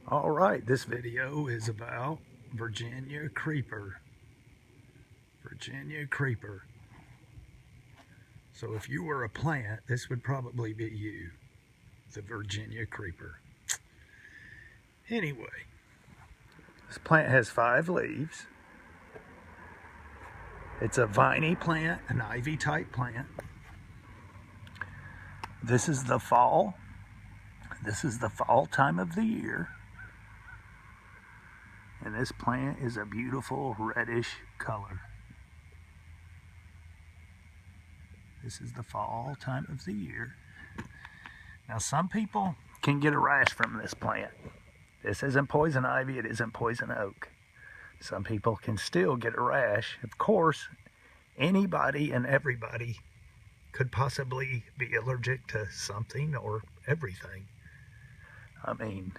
All right, this video is about Virginia creeper. Virginia creeper. So if you were a plant, this would probably be you, the Virginia creeper. Anyway, this plant has 5 leaves. It's a viney plant, an ivy type plant. This is the fall. This is the fall time of the year. And this plant is a beautiful reddish color. This is the fall time of the year. Now some people can get a rash from this plant. This isn't poison ivy, it isn't poison oak. Some people can still get a rash. Of course, anybody and everybody could possibly be allergic to something or everything. I mean,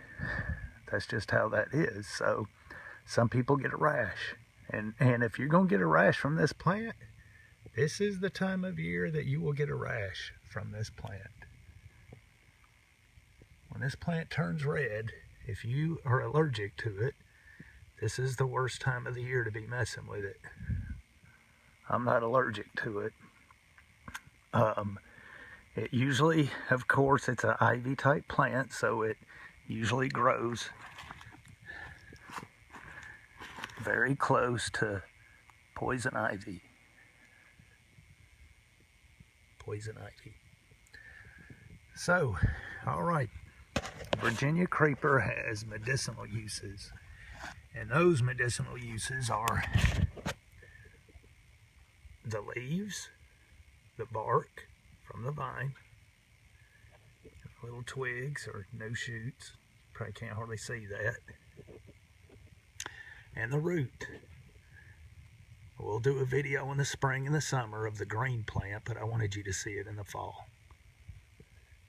that's just how that is. So some people get a rash. And if you're going to get a rash from this plant, this is the time of year that you will get a rash from this plant. When this plant turns red, if you are allergic to it, this is the worst time of the year to be messing with it. I'm not allergic to it. It usually, of course, it's an ivy type plant, so it usually grows very close to poison ivy. Poison ivy. So, all right, Virginia creeper has medicinal uses, and those medicinal uses are the leaves, the bark from the vine, little twigs or no shoots, probably can't hardly see that, and the root. We'll do a video in the spring and the summer of the green plant, but I wanted you to see it in the fall,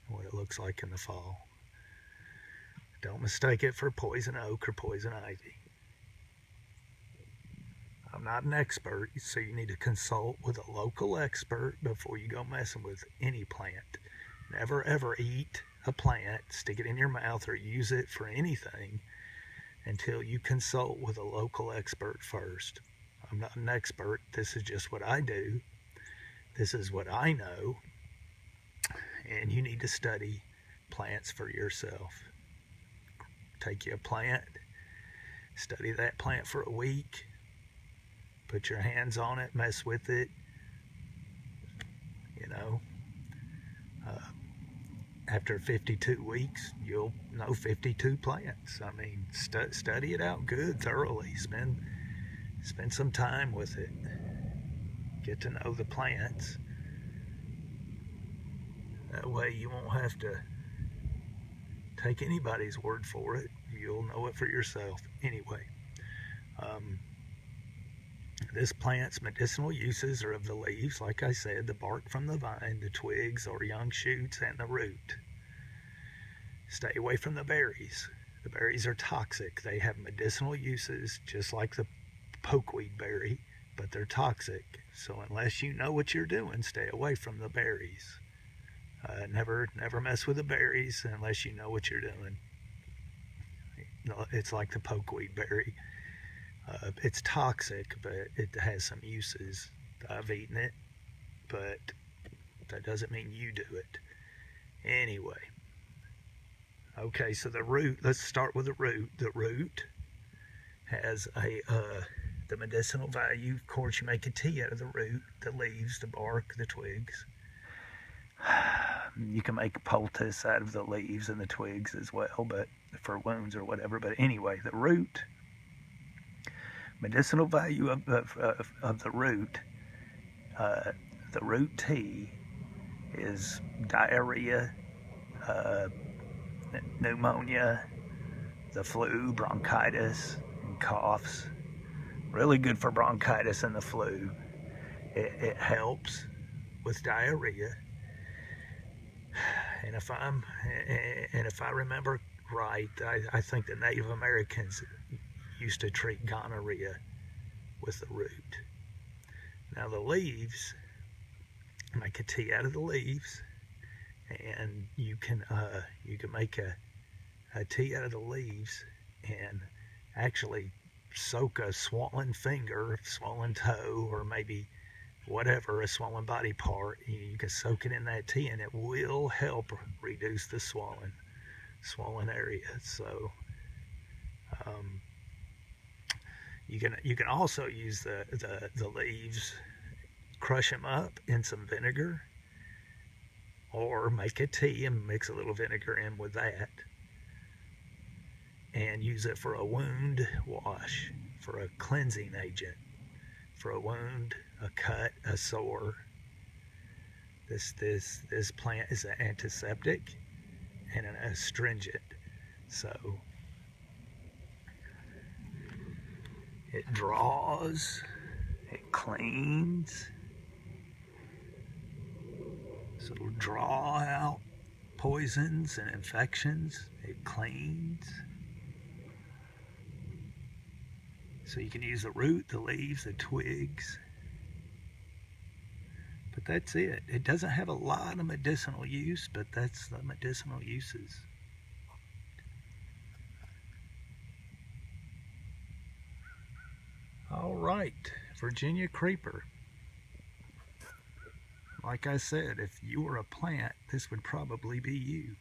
what it looks like in the fall. Don't mistake it for poison oak or poison ivy. I'm not an expert, so you need to consult with a local expert before you go messing with any plant. Never ever eat a plant, stick it in your mouth, or use it for anything until you consult with a local expert first. I'm not an expert. This is just what I do. This is what I know. And you need to study plants for yourself. Take you a plant, study that plant for a week, put your hands on it, mess with it, you know. After 52 weeks, you'll know 52 plants. I mean, study it out good, thoroughly. Spend some time with it. Get to know the plants. That way you won't have to take anybody's word for it. You'll know it for yourself. Anyway, this plant's medicinal uses are of the leaves, like I said, the bark from the vine, the twigs or young shoots, and the root. Stay away from the berries. The berries are toxic. They have medicinal uses, just like the pokeweed berry, but they're toxic. So unless you know what you're doing, stay away from the berries. Never mess with the berries unless you know what you're doing. It's like the pokeweed berry. It's toxic, but it has some uses. I've eaten it, but that doesn't mean you do it. Anyway, okay, so the root, let's start with the root. The root has the medicinal value. Of course, you make a tea out of the root, the leaves, the bark, the twigs. You can make a poultice out of the leaves and the twigs as well, but for wounds or whatever. But anyway, the root, medicinal value of the root tea is diarrhea, pneumonia, the flu, bronchitis, and coughs. Really good for bronchitis and the flu. It helps with diarrhea. And if I remember right, I think the Native Americans used to treat gonorrhea with the root. Now the leaves, make a tea out of the leaves, and you can make a a tea out of the leaves and actually soak a swollen finger, swollen toe, or maybe whatever, a swollen body part, you can soak it in that tea and it will help reduce the swollen area. So you can also use the leaves, crush them up in some vinegar, or make a tea and mix a little vinegar in with that, and use it for a wound wash, for a cleansing agent, for a wound, a cut, a sore. This plant is an antiseptic and an astringent, so it draws, it cleans, so it'll draw out poisons and infections. It cleans. So you can use the root, the leaves, the twigs. But that's it. It doesn't have a lot of medicinal use, but that's the medicinal uses. All right, Virginia creeper. Like I said, if you were a plant, this would probably be you.